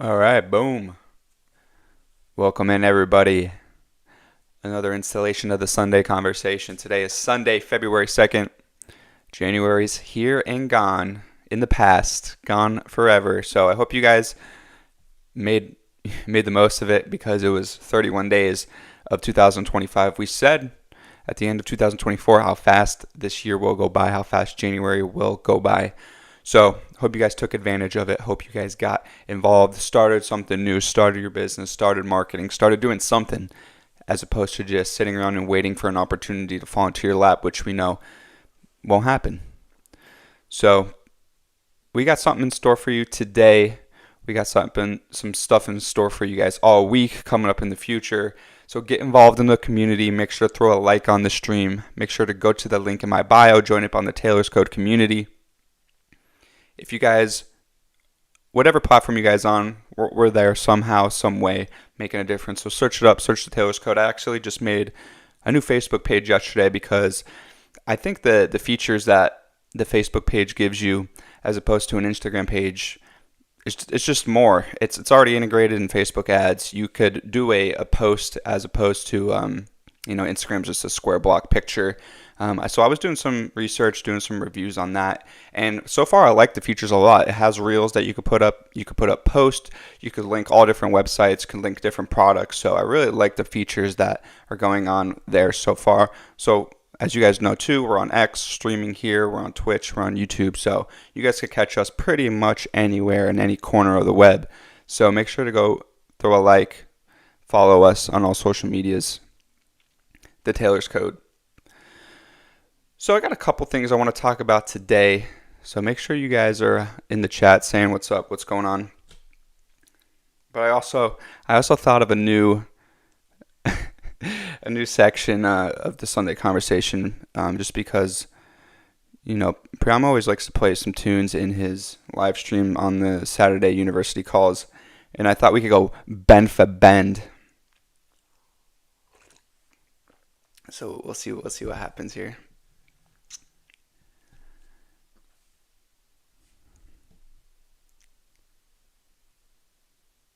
All right, boom. Welcome in, everybody. Another installation of the Sunday conversation. Today is Sunday, February 2nd. January's here and gone in the past, gone forever. So I hope you guys made made the most of it because it was 31 days of 2025. We said at the end of 2024 how fast this year will go by, how fast January will go by. So hope you guys took advantage of it. Hope you guys got involved, started something new, started your business, started marketing, started doing something as opposed to just sitting around and waiting for an opportunity to fall into your lap, which we know won't happen. So we got something in store for you today. We got some stuff in store for you guys all week coming up in the future. So get involved in the community. Make sure to throw a like on the stream. Make sure to go to the link in my bio. Join up on the Taylor's Code community. If you guys, whatever platform you guys on, we're there somehow, some way, making a difference. So search it up. Search the Taylor's Code. I actually just made a new Facebook page yesterday because I think the features that the Facebook page gives you as opposed to an Instagram page, it's just more. It's already integrated in Facebook ads. You could do a post as opposed to Instagram's just a square block picture. So I was doing some research, doing some reviews on that, and so far I like the features a lot. It has reels that you could put up. You could put up posts. You could link all different websites. Could link different products. So I really like the features that are going on there so far. So as you guys know too, we're on X, streaming here, we're on Twitch, we're on YouTube, so you guys can catch us pretty much anywhere in any corner of the web. So make sure to go throw a like, follow us on all social medias, the Taylor's Code. So I got a couple things I want to talk about today, so make sure you guys are in the chat saying what's up, what's going on. But I also thought of a new section of the Sunday conversation, just because, Priamo always likes to play some tunes in his live stream on the Saturday university calls, and I thought we could go bend for bend. So we'll see what happens here.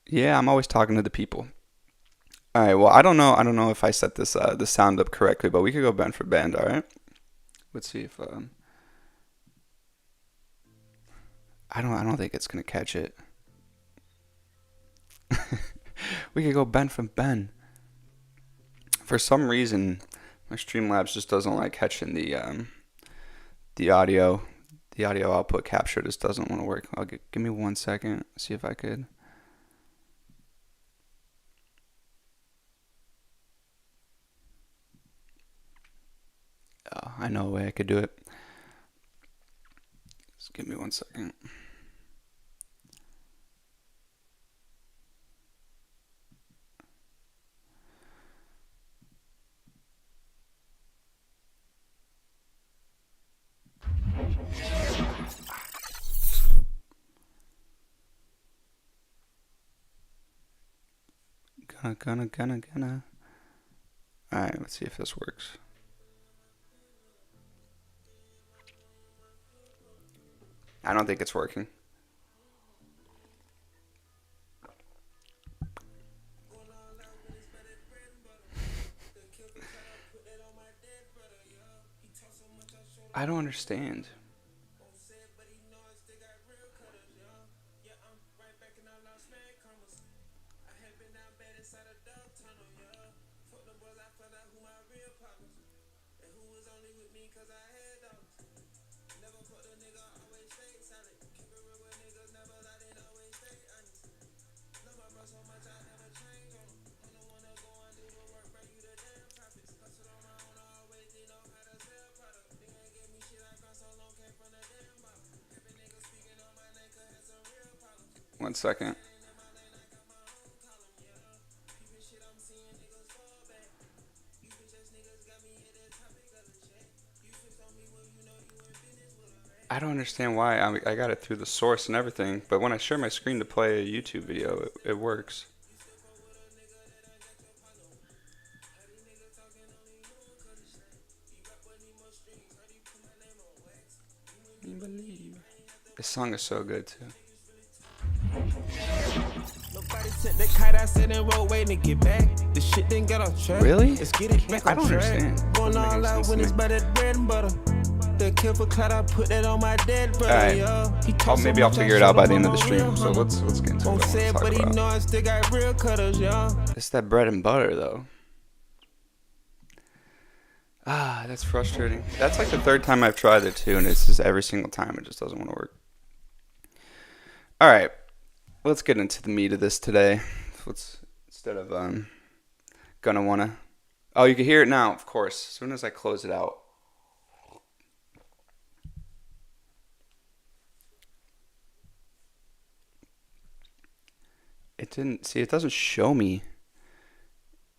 Yeah, I'm always talking to the people. All right. Well, I don't know if I set this the sound up correctly, but we could go bend for bend. All right. Let's see if I don't think it's gonna catch it. We could go bend for bend. For some reason, my Streamlabs just doesn't like catching the audio. The audio output capture just doesn't want to work. Give me 1 second. See if I could. I know a way I could do it. Just give me 1 second. Gonna. All right, let's see if this works. I don't think it's working. I don't understand. One second. I don't understand why. I got it through the source and everything, but when I share my screen to play a YouTube video, it works. Believe. This song is so good too. Really? I don't understand. Alright. Maybe I'll figure it out by the end of the stream. So let's get into what I want to talk about. It's that bread and butter though. That's frustrating. That's like the third time I've tried it too, and it's just every single time it just doesn't want to work. Alright. Let's get into the meat of this today. Instead of gonna wanna. Oh, you can hear it now, of course. As soon as I close it out. It doesn't show me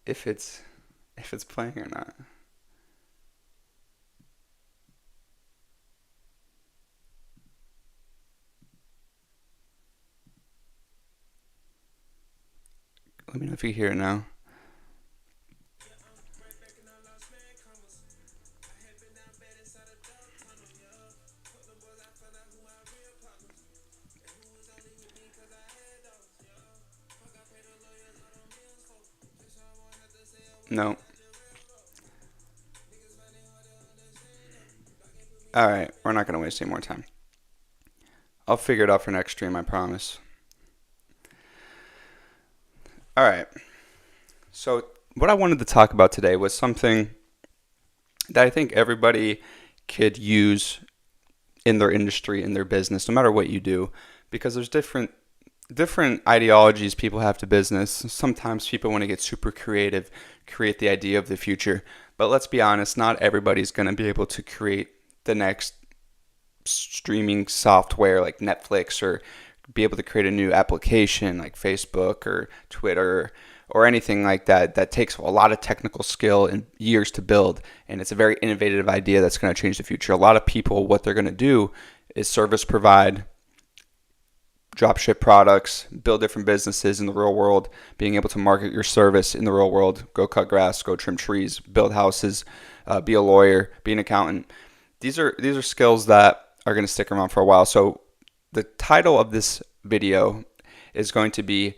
if it's playing or not. Let me know if you hear it now. No. Alright, we're not going to waste any more time. I'll figure it out for next stream, I promise. Alright. So, what I wanted to talk about today was something that I think everybody could use in their industry, in their business, no matter what you do, because there's different ideologies people have to business. Sometimes people want to get super creative, create the idea of the future. But let's be honest, not everybody's going to be able to create the next streaming software like Netflix, or be able to create a new application like Facebook or Twitter or anything like that. That takes a lot of technical skill and years to build. And it's a very innovative idea that's going to change the future. A lot of people, what they're going to do is service provide, dropship products, build different businesses in the real world, being able to market your service in the real world, go cut grass, go trim trees, build houses, be a lawyer, be an accountant. These are skills that are going to stick around for a while. So the title of this video is going to be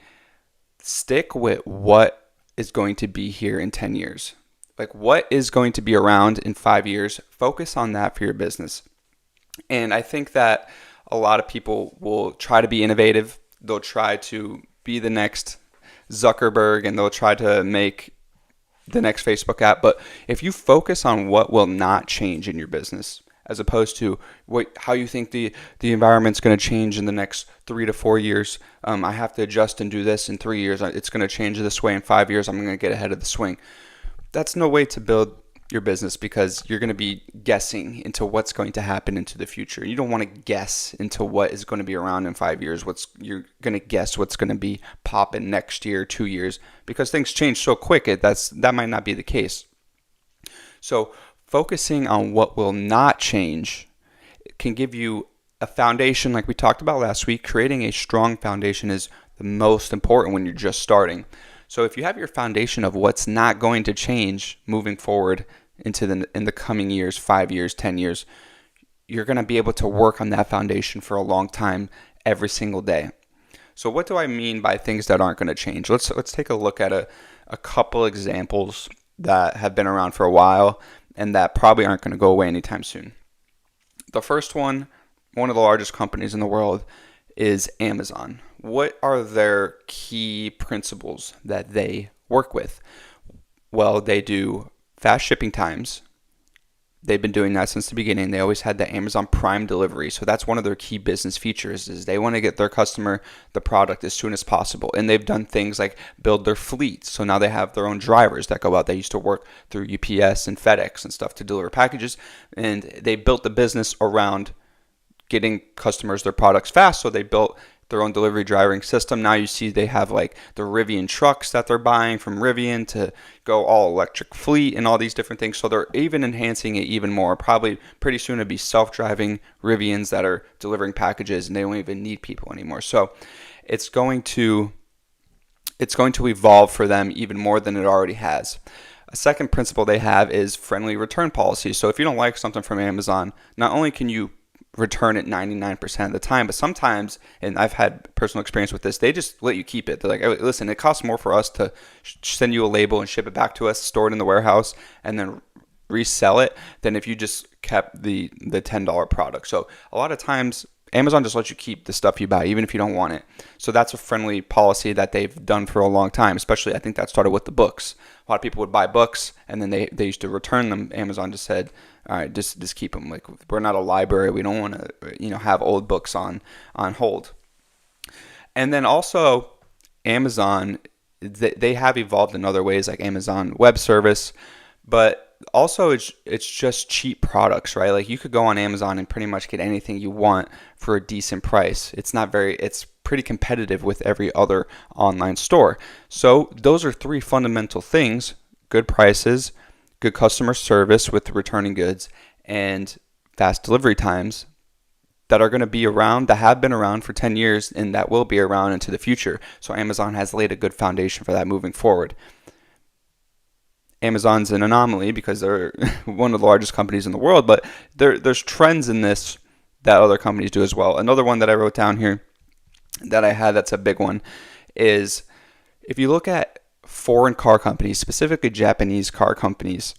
stick with what is going to be here in 10 years. Like what is going to be around in 5 years? Focus on that for your business. And I think that a lot of people will try to be innovative. They'll try to be the next Zuckerberg, and they'll try to make the next Facebook app. But if you focus on what will not change in your business, as opposed to how you think the environment's going to change in the next 3 to 4 years, I have to adjust and do this in 3 years. It's going to change this way in 5 years. I'm going to get ahead of the swing. That's no way to build your business, because you're going to be guessing into what's going to happen into the future. You don't want to guess into what is going to be around in 5 years. You're going to guess what's going to be popping next year, 2 years, because things change so quick. That might not be the case. So focusing on what will not change can give you a foundation, like we talked about last week. Creating a strong foundation is the most important when you're just starting. So if you have your foundation of what's not going to change moving forward in the coming years, 5 years, 10 years, you're going to be able to work on that foundation for a long time every single day. So what do I mean by things that aren't going to change? Let's take a look at a couple examples that have been around for a while and that probably aren't going to go away anytime soon. The first one of the largest companies in the world, is Amazon. What are their key principles that they work with? Well, they do fast shipping times. They've been doing that since the beginning. They always had the Amazon Prime delivery. So that's one of their key business features, is they want to get their customer the product as soon as possible. And they've done things like build their fleet. So now they have their own drivers that go out. They used to work through UPS and FedEx and stuff to deliver packages. And they built the business around getting customers their products fast. So they built their own delivery driving system. Now you see they have like the Rivian trucks that they're buying from Rivian to go all electric fleet and all these different things. So they're even enhancing it even more. Probably pretty soon it'll be self-driving Rivians that are delivering packages, and they don't even need people anymore. So it's going to evolve for them even more than it already has. A second principle they have is friendly return policy. So if you don't like something from Amazon, not only can you return it 99% of the time. But sometimes, and I've had personal experience with this, they just let you keep it. They're like, "Oh, listen, it costs more for us to send you a label and ship it back to us, store it in the warehouse, and then resell it than if you just kept the $10 product." So a lot of times Amazon just lets you keep the stuff you buy even if you don't want it. So that's a friendly policy that they've done for a long time. Especially, I think that started with the books. A lot of people would buy books and then they used to return them. Amazon just said, all right, just keep them. Like, we're not a library, we don't want to have old books on hold. And then also Amazon, they have evolved in other ways, like Amazon Web Service, but also it's just cheap products, right? Like, you could go on Amazon and pretty much get anything you want for a decent price. It's pretty competitive with every other online store. So those are three fundamental things: good prices, good customer service with returning goods, and fast delivery times that are going to be around, that have been around for 10 years, and that will be around into the future. So Amazon has laid a good foundation for that moving forward. Amazon's an anomaly because they're one of the largest companies in the world, but there's trends in this that other companies do as well. Another one that I wrote down here that I had that's a big one is, if you look at foreign car companies, specifically Japanese car companies,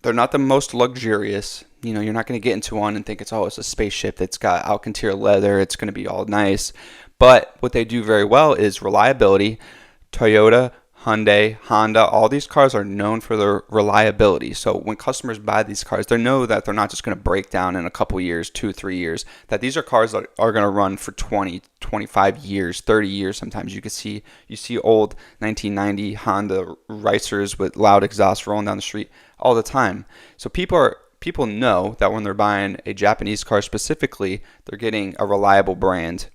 they're not the most luxurious. You're not going to get into one and think it's a spaceship that's got Alcantara leather, it's going to be all nice. But what they do very well is reliability. Toyota, Hyundai, Honda, all these cars are known for their reliability. So when customers buy these cars, they know that they're not just going to break down in a couple years, 2-3 years, that these are cars that are going to run for 20, 25 years, 30 years. Sometimes you see old 1990 Honda Racers with loud exhaust rolling down the street all the time. So people know that when they're buying a Japanese car specifically, they're getting a reliable brand.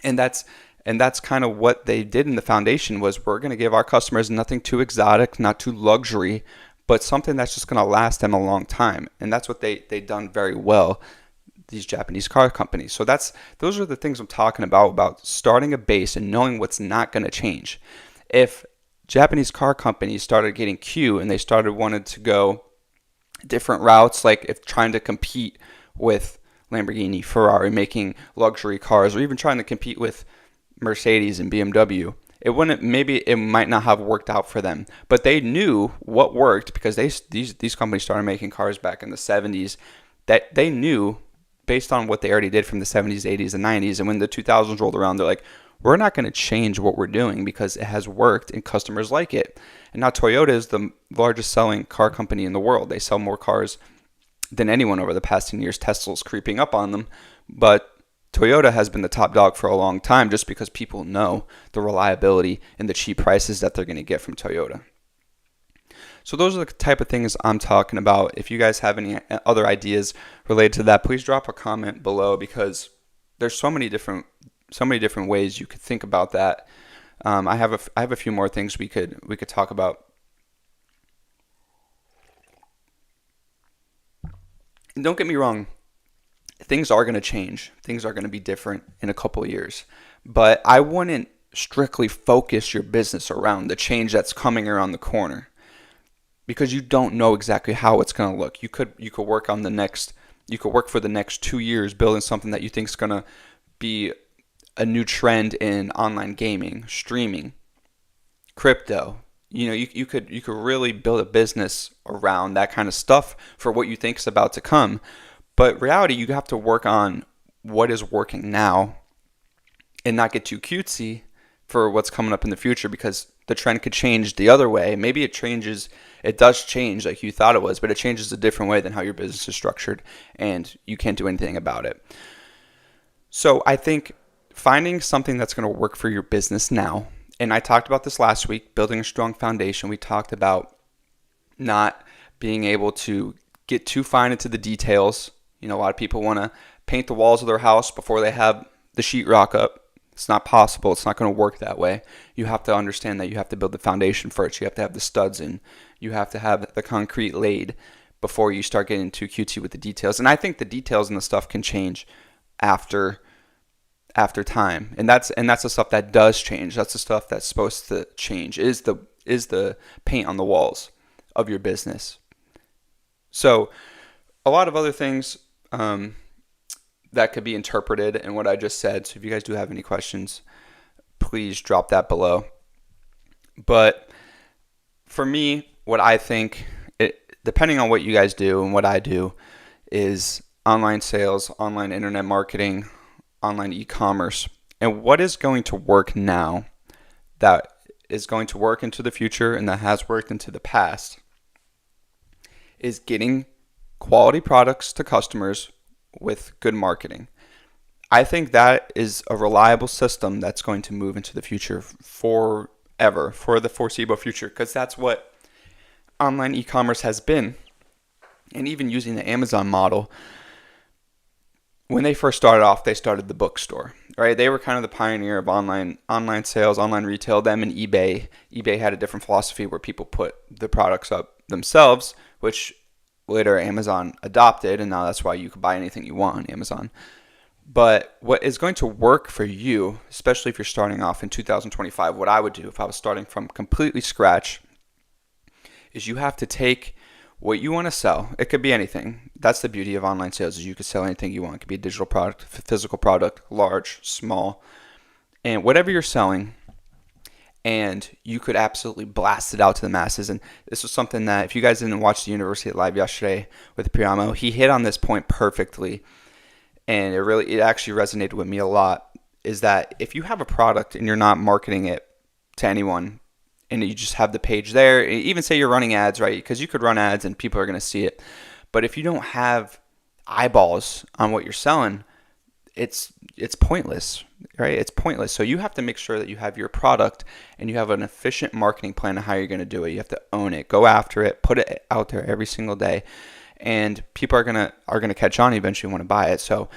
And that's kind of what they did in the foundation, was, we're going to give our customers nothing too exotic, not too luxury, but something that's just going to last them a long time. And that's what they've done very well, these Japanese car companies. So those are the things I'm talking about starting a base and knowing what's not going to change. If Japanese car companies started getting cute and they started wanting to go different routes, like if trying to compete with Lamborghini, Ferrari, making luxury cars, or even trying to compete with Mercedes and BMW, it might not have worked out for them. But they knew what worked, because these companies started making cars back in the 70s, that they knew based on what they already did from the 70s, 80s, and 90s. And when the 2000s rolled around, they're like, we're not going to change what we're doing because it has worked and customers like it. And now Toyota is the largest selling car company in the world. They sell more cars than anyone over the past 10 years. Tesla's creeping up on them, but Toyota has been the top dog for a long time, just because people know the reliability and the cheap prices that they're going to get from Toyota. So those are the type of things I'm talking about. If you guys have any other ideas related to that, please drop a comment below, because there's so many different ways you could think about that. I have a few more things we could talk about. And don't get me wrong, things are going to change. Things are going to be different in a couple of years. But I wouldn't strictly focus your business around the change that's coming around the corner, because you don't know exactly how it's going to look. You could work for the next 2 years building something that you think is going to be a new trend in online gaming, streaming, crypto. You could really build a business around that kind of stuff for what you think is about to come. But reality, you have to work on what is working now and not get too cutesy for what's coming up in the future, because the trend could change the other way. Maybe it does change like you thought it was, but it changes a different way than how your business is structured, and you can't do anything about it. So I think finding something that's going to work for your business now, and I talked about this last week, building a strong foundation. We talked about not being able to get too fine into the details. A lot of people want to paint the walls of their house before they have the sheetrock up. It's not possible. It's not going to work that way. You have to understand that you have to build the foundation first. You have to have the studs in. You have to have the concrete laid before you start getting too cutesy with the details. And I think the details and the stuff can change after time. And that's the stuff that does change. That's the stuff that's supposed to change, is the paint on the walls of your business. So a lot of other things that could be interpreted in what I just said. So if you guys do have any questions, please drop that below. But for me, what I think, depending on what you guys do and what I do, is online sales, online internet marketing, online e-commerce. And what is going to work now that is going to work into the future and that has worked into the past is getting quality products to customers with good marketing. I think that is a reliable system that's going to move into the future forever, for the foreseeable future, because that's what online e-commerce has been. And even using the Amazon model, when they first started off, they started the bookstore, right? They were kind of the pioneer of online sales, online retail. Them and eBay. eBay had a different philosophy where people put the products up themselves, which later Amazon adopted, and now that's why you can buy anything you want on Amazon. But what is going to work for you, especially if you're starting off in 2025, what I would do if I was starting from completely scratch, is you have to take what you want to sell. It could be anything. That's the beauty of online sales, is you could sell anything you want. It could be a digital product, physical product, large, small, and whatever you're selling, and you could absolutely blast it out to the masses. And this was something that, if you guys didn't watch the University Live yesterday with Priamo, he hit on this point perfectly. And it actually resonated with me a lot, is that if you have a product and you're not marketing it to anyone, and you just have the page there, even say you're running ads, right? Because you could run ads and people are going to see it. But if you don't have eyeballs on what you're selling, it's pointless, right? It's pointless. So you have to make sure that you have your product and you have an efficient marketing plan of how you're going to do it. You have to own it, go after it, put it out there every single day. And people are gonna catch on, eventually want to buy it. So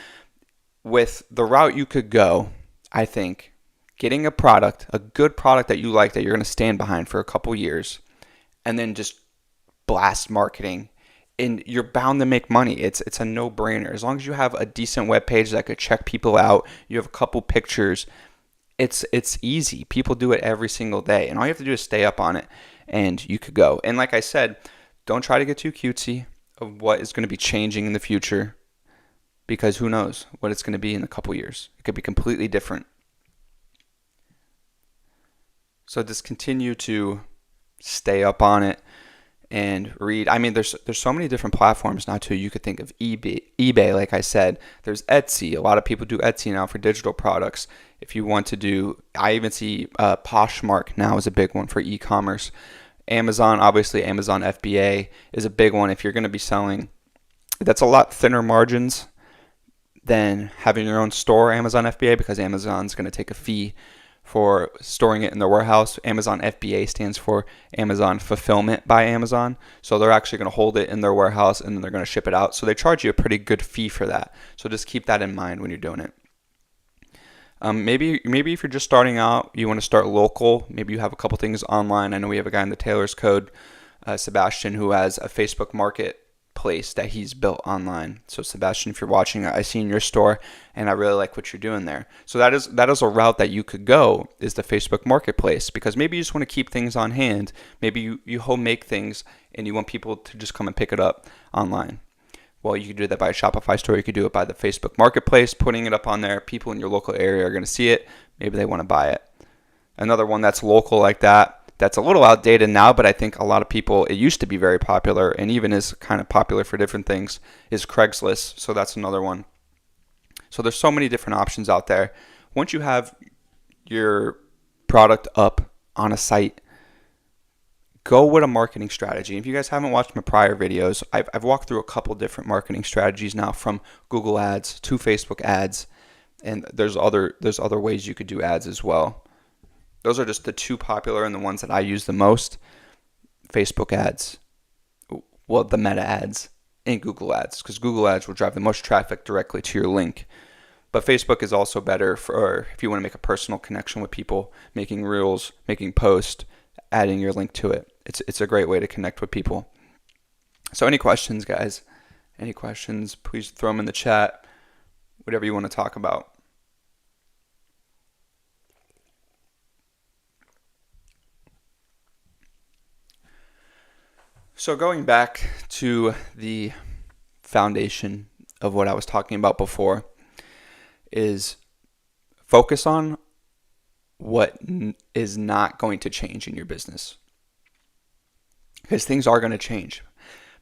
with the route you could go, I think getting a good product that you like, that you're gonna stand behind for a couple years, and then just blast marketing, and you're bound to make money. It's a no-brainer. As long as you have a decent web page that could check people out, you have a couple pictures, it's easy. People do it every single day, and all you have to do is stay up on it, and you could go. And like I said, don't try to get too cutesy of what is going to be changing in the future, because who knows what it's going to be in a couple years. It could be completely different. So just continue to stay up on it and read. I mean, there's so many different platforms now too. You could think of eBay, like I said. There's Etsy. A lot of people do Etsy now for digital products. If you want to do, I even see Poshmark now is a big one for e-commerce. Amazon, obviously, Amazon FBA is a big one if you're going to be selling. That's a lot thinner margins than having your own store, Amazon FBA, because Amazon's going to take a fee for storing it in their warehouse. Amazon FBA stands for Amazon Fulfillment by Amazon. So they're actually going to hold it in their warehouse and then they're going to ship it out. So they charge you a pretty good fee for that. So just keep that in mind when you're doing it. Maybe if you're just starting out, you want to start local. Maybe you have a couple things online. I know we have a guy in the Taylor's Code, Sebastian, who has a Facebook marketplace that he's built online. So Sebastian, if you're watching, I see in your store, and I really like what you're doing there. So that is a route that you could go, is the Facebook marketplace, because maybe you just want to keep things on hand. Maybe you home make things and you want people to just come and pick it up online. Well, you could do that by a Shopify store. You could do it by the Facebook Marketplace, putting it up on there. People in your local area are going to see it. Maybe they want to buy it. Another one that's local like that, that's a little outdated now, but I think a lot of people, it used to be very popular and even is kind of popular for different things, is Craigslist. So that's another one. So there's so many different options out there. Once you have your product up on a site, go with a marketing strategy. If you guys haven't watched my prior videos, I've walked through a couple different marketing strategies now, from Google ads to Facebook ads, and there's other ways you could do ads as well. Those are just the two popular and the ones that I use the most. Facebook ads, well, the meta ads, and Google ads, because Google ads will drive the most traffic directly to your link. But Facebook is also better for if you want to make a personal connection with people, making reels, making posts, adding your link to it. It's a great way to connect with people. So any questions, guys? Any questions, please throw them in the chat. Whatever you want to talk about. So going back to the foundation of what I was talking about before, is focus on what is not going to change in your business. Because things are going to change.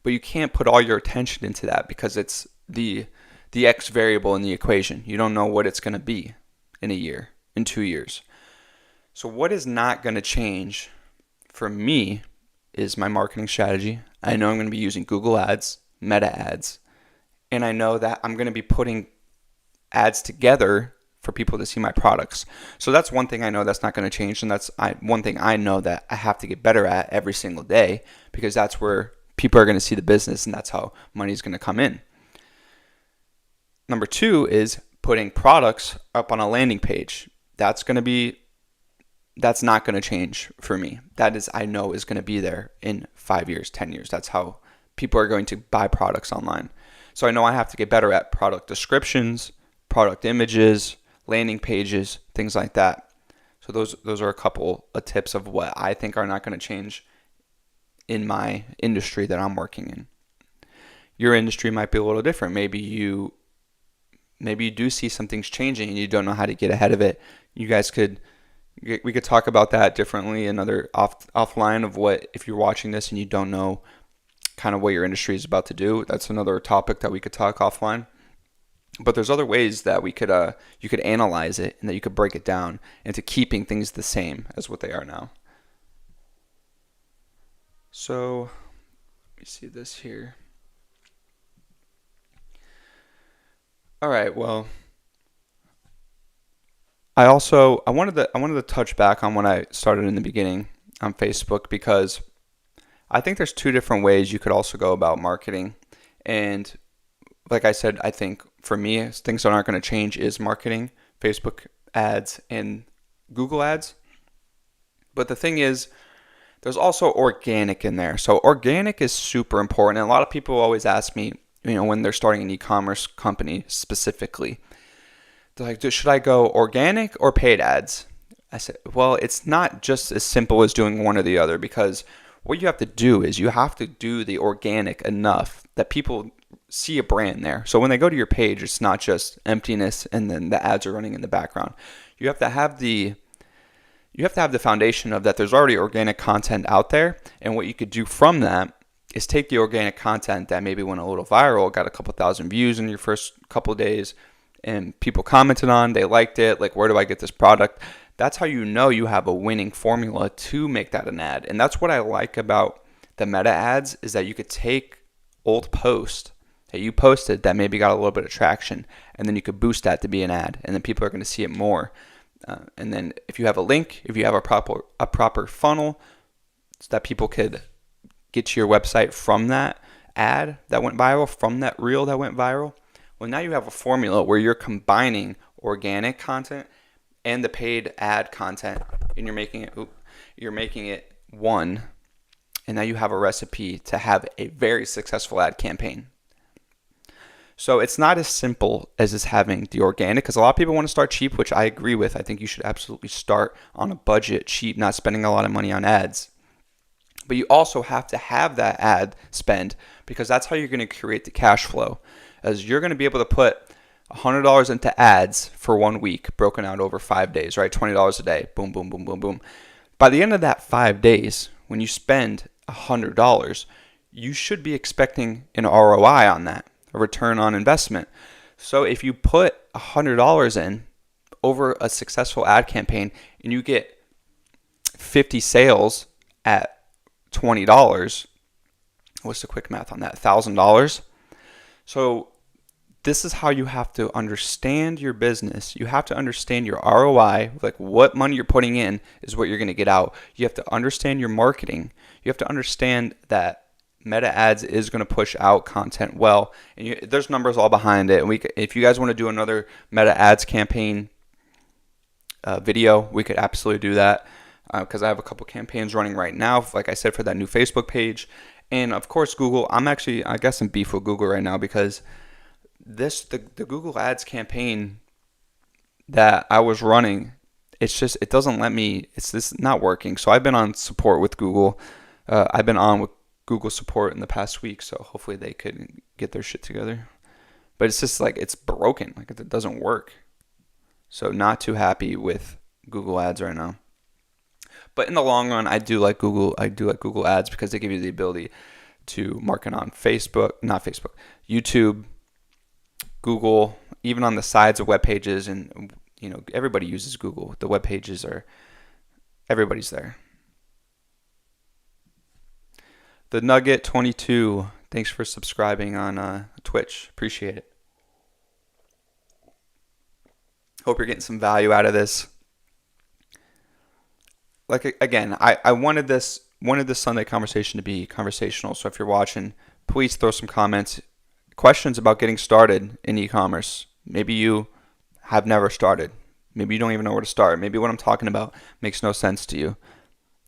But you can't put all your attention into that because it's the X variable in the equation. You don't know what it's going to be in a year, in 2 years. So what is not going to change for me is my marketing strategy. I know I'm going to be using Google Ads, Meta Ads, and I know that I'm going to be putting ads together for people to see my products. So that's one thing I know that's not going to change, and that's one thing I know that I have to get better at every single day, because that's where people are going to see the business, and that's how money is going to come in. Number 2 is putting products up on a landing page. That's not going to change for me. That is, I know, is going to be there in 5 years, 10 years. That's how people are going to buy products online. So I know I have to get better at product descriptions, product images, landing pages, things like that. So those are a couple of tips of what I think are not going to change in my industry that I'm working in. Your industry might be a little different. Maybe you do see some things changing and you don't know how to get ahead of it. We could talk about that differently another offline of what, if you're watching this and you don't know kind of what your industry is about to do, that's another topic that we could talk offline. But there's other ways that you could analyze it and that you could break it down into keeping things the same as what they are now. So let me see this here. All right, well, I wanted to touch back on what I started in the beginning on Facebook, because I think there's 2 different ways you could also go about marketing. And like I said, I think for me, things that aren't going to change is marketing, Facebook ads, and Google ads. But the thing is, there's also organic in there. So organic is super important. And a lot of people always ask me, when they're starting an e-commerce company specifically, they're like, should I go organic or paid ads? I said, well, it's not just as simple as doing one or the other, because what you have to do is you have to do the organic enough that people see a brand there. So when they go to your page, it's not just emptiness and then the ads are running in the background. You have to have the foundation of that there's already organic content out there, and what you could do from that is take the organic content that maybe went a little viral, got a couple thousand views in your first couple of days, and people commented on, they liked it, like, where do I get this product? That's how you know you have a winning formula to make that an ad. And that's what I like about the meta ads, is that you could take old posts that you posted that maybe got a little bit of traction, and then you could boost that to be an ad, and then people are going to see it more. And then if you have a link, if you have a proper funnel, so that people could get to your website from that ad that went viral, from that reel that went viral, well, now you have a formula where you're combining organic content and the paid ad content, and you're making it one, and now you have a recipe to have a very successful ad campaign. So it's not as simple as just having the organic, because a lot of people want to start cheap, which I agree with. I think you should absolutely start on a budget, cheap, not spending a lot of money on ads. But you also have to have that ad spend, because that's how you're going to create the cash flow. As you're going to be able to put $100 into ads for 1 week, broken out over 5 days, right? $20 a day, boom, boom, boom, boom, boom. By the end of that 5 days, when you spend $100, you should be expecting an ROI on that, a return on investment. So if you put $100 in over a successful ad campaign and you get 50 sales at $20, what's the quick math on that? $1,000. So this is how you have to understand your business. You have to understand your ROI, like what money you're putting in is what you're going to get out. You have to understand your marketing. You have to understand that Meta ads is going to push out content well, and there's numbers all behind it. And if you guys want to do another Meta ads campaign video, we could absolutely do that, because I have a couple campaigns running right now, like I said, for that new Facebook page. And of course, Google. I guess I'm beef with Google right now, because the Google ads campaign that I was running, it's just not working. So I've been on support with Google. I've been on with Google support in the past week, so hopefully they could get their shit together. But it's just like, it's broken, like it doesn't work. So not too happy with Google Ads right now. But in the long run, I do like Google Ads because they give you the ability to market on YouTube, Google, even on the sides of web pages, and everybody uses Google. The web pages everybody's there. The Nugget 22, thanks for subscribing on Twitch. Appreciate it. Hope you're getting some value out of this. Like, again, I wanted this Sunday conversation to be conversational. So if you're watching, please throw some comments, questions about getting started in e-commerce. Maybe you have never started. Maybe you don't even know where to start. Maybe what I'm talking about makes no sense to you.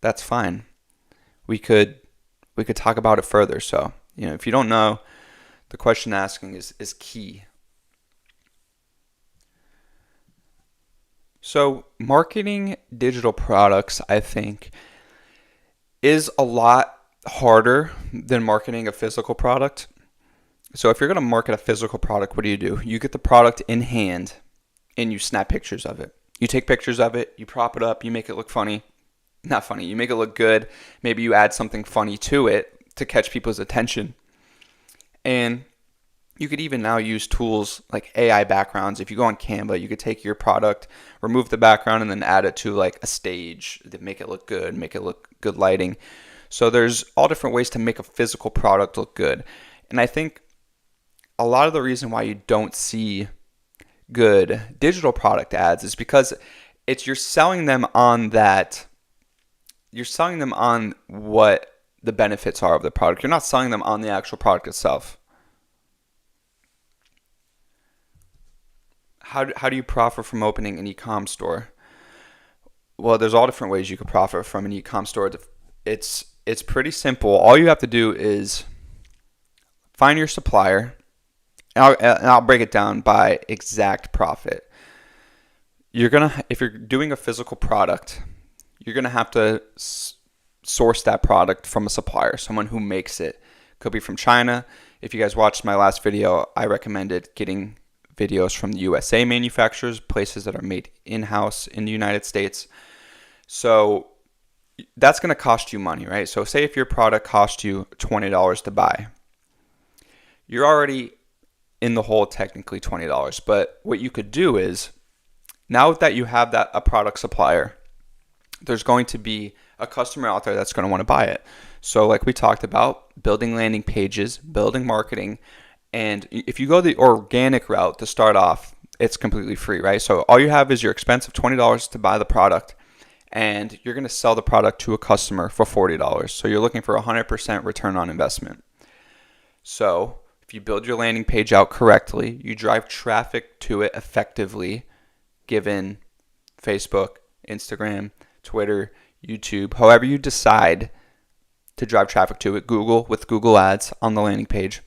That's fine. We could talk about it further. So, if you don't know, the question asking is key. So marketing digital products, I think, is a lot harder than marketing a physical product. So if you're going to market a physical product, what do? You get the product in hand and you snap pictures of it. You take pictures of it, you prop it up, you make it look funny. Not funny, you make it look good. Maybe you add something funny to it to catch people's attention. And you could even now use tools like AI backgrounds. If you go on Canva, you could take your product, remove the background, and then add it to like a stage that make it look good, make it look good lighting. So there's all different ways to make a physical product look good. And I think a lot of the reason why you don't see good digital product ads is because you're selling them on what the benefits are of the product. You're not selling them on the actual product itself. How do you profit from opening an e-com store? Well, there's all different ways you could profit from an e-com store. It's pretty simple. All you have to do is find your supplier, and I'll break it down by exact profit. If you're doing a physical product, you're gonna have to source that product from a supplier, someone who makes it. Could be from China. If you guys watched my last video, I recommended getting videos from the USA manufacturers, places that are made in-house in the United States. So that's going to cost you money, right? So say if your product cost you $20 to buy, you're already in the hole technically $20. But what you could do is, now that you have a product supplier, there's going to be a customer out there that's going to want to buy it. So like we talked about, building landing pages, building marketing. And if you go the organic route to start off, it's completely free, right? So all you have is your expense of $20 to buy the product, and you're going to sell the product to a customer for $40. So you're looking for 100% return on investment. So if you build your landing page out correctly, you drive traffic to it effectively, given Facebook, Instagram, Twitter, YouTube, however you decide to drive traffic to it, Google with Google Ads on the landing page,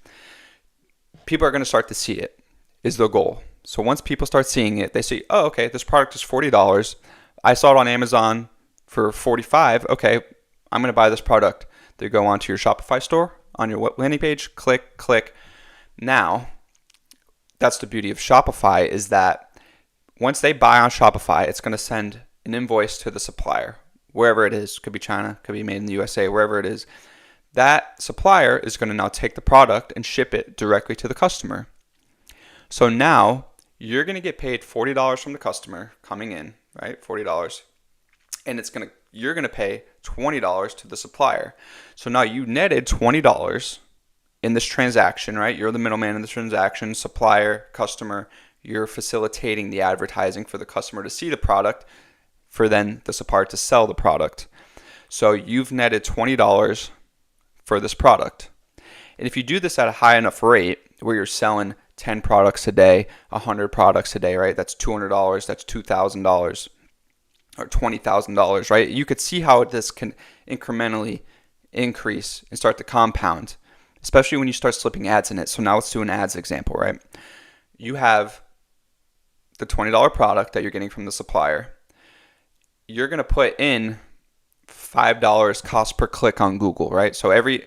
people are going to start to see it, is the goal. So once people start seeing it, they see, oh, okay, this product is $40. I saw it on Amazon for $45. Okay, I'm going to buy this product. They go onto your Shopify store, on your landing page, click. Now, that's the beauty of Shopify, is that once they buy on Shopify, it's going to send an invoice to the supplier, wherever it is. Could be China, could be made in the USA, wherever it is. That supplier is going to now take the product and ship it directly to the customer. So now you're going to get paid $40 from the customer coming in, right? $40. And you're going to pay $20 to the supplier. So now you netted $20 in this transaction, right? You're the middleman in the transaction, supplier, customer. You're facilitating the advertising for the customer to see the product, for then the supplier to sell the product. So you've netted $20 for this product. And if you do this at a high enough rate where you're selling 10 products a day, 100 products a day, right? That's $200, that's $2,000 or $20,000, right? You could see how this can incrementally increase and start to compound, especially when you start slipping ads in it. So now let's do an ads example, right? You have the $20 product that you're getting from the supplier. You're going to put in $5 cost per click on Google, right? So every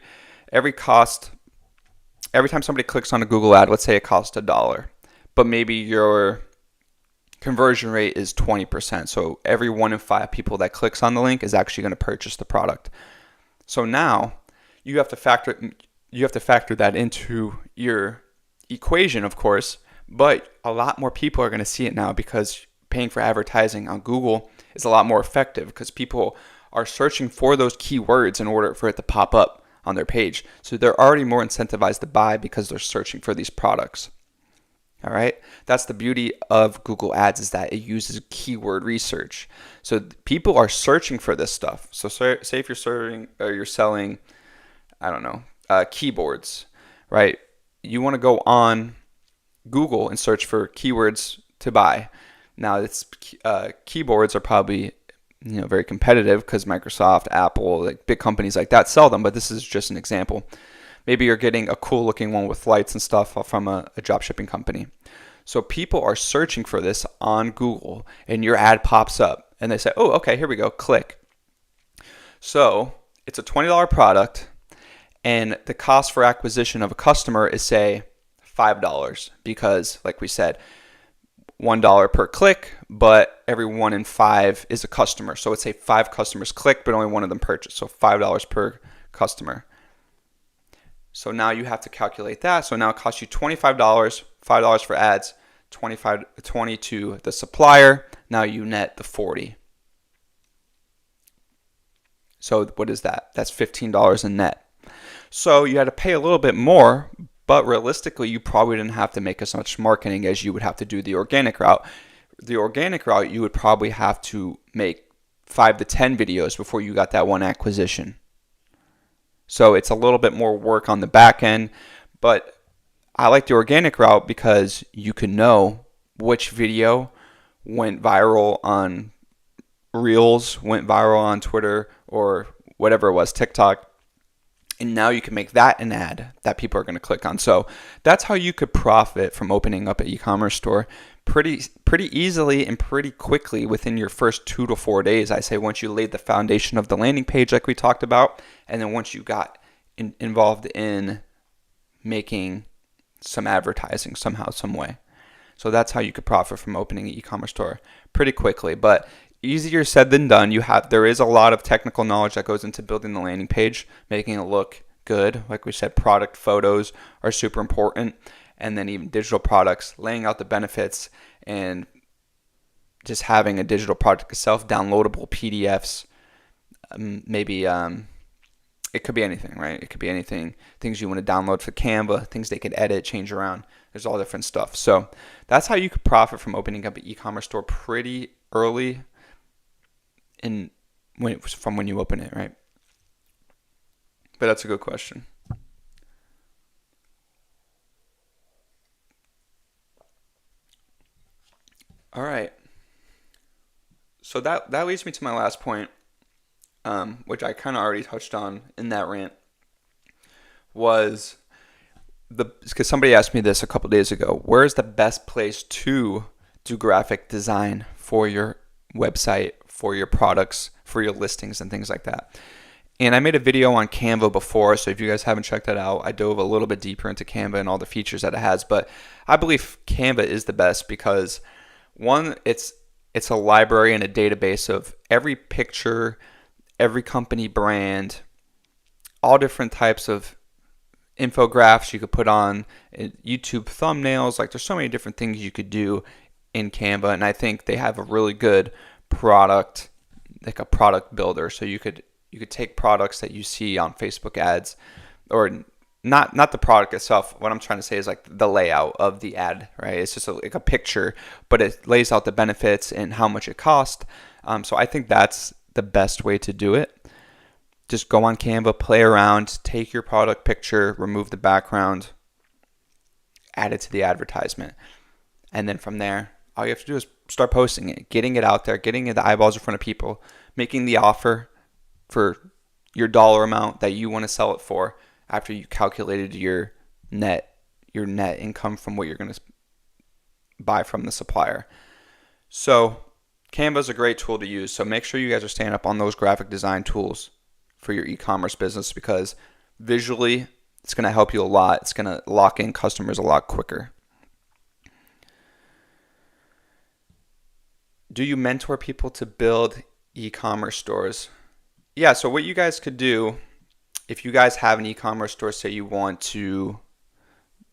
time somebody clicks on a Google ad, let's say it costs $1, but maybe your conversion rate is 20%. So every 1 in 5 people that clicks on the link is actually going to purchase the product. So now you have to factor that into your equation, of course, but a lot more people are going to see it now because paying for advertising on Google is a lot more effective because people are searching for those keywords in order for it to pop up on their page. So they're already more incentivized to buy because they're searching for these products. All right. That's the beauty of Google Ads, is that it uses keyword research. So people are searching for this stuff. So say if you're selling, I don't know, keyboards, right? You want to go on Google and search for keywords to buy. Now, it's keyboards are probably very competitive because Microsoft, Apple, like big companies like that sell them. But this is just an example. Maybe you're getting a cool looking one with lights and stuff from a drop shipping company. So people are searching for this on Google, and your ad pops up, and they say, "Oh, okay, here we go. Click." So it's a $20 product, and the cost for acquisition of a customer is, say, $5 because, like we said, $1 per click, but every 1 in 5 is a customer. So let's say 5 customers click, but only one of them purchase. So $5 per customer. So now you have to calculate that. So now it costs you $25, $5 for ads, $20 to the supplier. Now you net the $40. So what is that? That's $15 in net. So you had to pay a little bit more, but realistically, you probably didn't have to make as much marketing as you would have to do the organic route. The organic route, you would probably have to make 5 to 10 videos before you got that one acquisition. So it's a little bit more work on the back end, but I like the organic route because you can know which video went viral on Reels, went viral on Twitter, or whatever it was, TikTok. And now you can make that an ad that people are going to click on. So that's how you could profit from opening up an e-commerce store pretty easily and pretty quickly within your first 2 to 4 days. I say once you laid the foundation of the landing page like we talked about, and then once you got involved in making some advertising somehow, some way. So that's how you could profit from opening an e-commerce store pretty quickly. But easier said than done. There is a lot of technical knowledge that goes into building the landing page, making it look good. Like we said, product photos are super important, and then even digital products, laying out the benefits, and just having a digital product itself, downloadable PDFs, maybe it could be anything, right? It could be anything, things you want to download for Canva, things they could edit, change around. There's all different stuff. So that's how you could profit from opening up an e-commerce store pretty early from when you open it, right? But that's a good question. All right. So that leads me to my last point, which I kind of already touched on in that rant, was because somebody asked me this a couple days ago. Where is the best place to do graphic design for your website, for your products, for your listings, and things like that? And I made a video on Canva before, so if you guys haven't checked that out, I dove a little bit deeper into Canva and all the features that it has. But I believe Canva is the best because, one, it's a library and a database of every picture, every company brand, all different types of infographics you could put on, YouTube thumbnails. Like, there's so many different things you could do in Canva, and I think they have a really good product, like a product builder. So you could take products that you see on Facebook ads, or not the product itself. What I'm trying to say is like the layout of the ad, right? It's just like a picture, but it lays out the benefits and how much it costs. So I think that's the best way to do it. Just go on Canva, play around, take your product picture, remove the background, add it to the advertisement. And then from there, all you have to do is start posting it, getting it out there, getting it the eyeballs in front of people, making the offer for your dollar amount that you want to sell it for after you calculated your net income from what you're going to buy from the supplier. So Canva is a great tool to use. So make sure you guys are staying up on those graphic design tools for your e-commerce business, because visually it's going to help you a lot. It's going to lock in customers a lot quicker. do you mentor people to build e-commerce stores? Yeah, so what you guys could do, if you guys have an e-commerce store, say you want to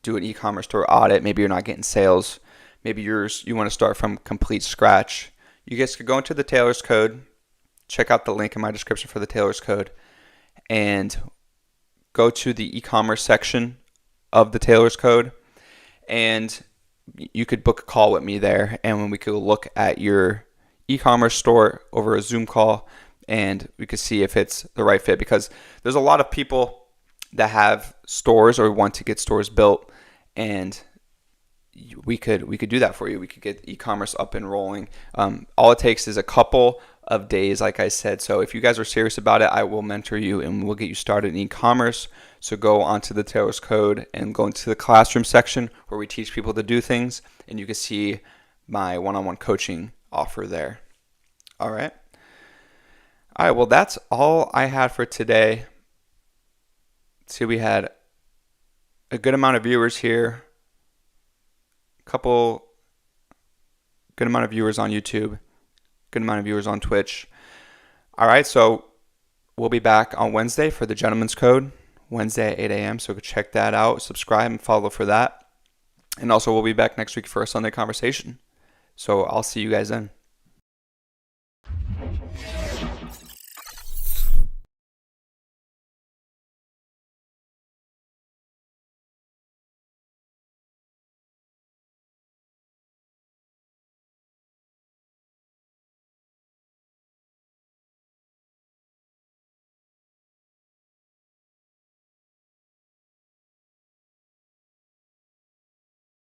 do an e-commerce store audit, maybe you're not getting sales, maybe you want to start from complete scratch, you guys could go into the Tailor's Code, check out the link in my description for the Tailor's Code, and go to the e-commerce section of the Tailor's Code, and you could book a call with me there, and when we could look at your e-commerce store over a Zoom call, and we could see if it's the right fit, because there's a lot of people that have stores or want to get stores built, and we could do that for you. We could get e-commerce up and rolling. All it takes is a couple of days, like I said. So if you guys are serious about it, I will mentor you and we'll get you started in e-commerce. So go onto the Tailor's Code and go into the classroom section where we teach people to do things, and you can see my one-on-one coaching offer there. All right. Well, that's all I had for today. See, we had a good amount of viewers here. Good amount of viewers on YouTube, good amount of viewers on Twitch. All right, so we'll be back on Wednesday for the Gentleman's Code, Wednesday at 8 a.m. So go check that out, subscribe and follow for that. And also we'll be back next week for a Sunday conversation. So I'll see you guys then.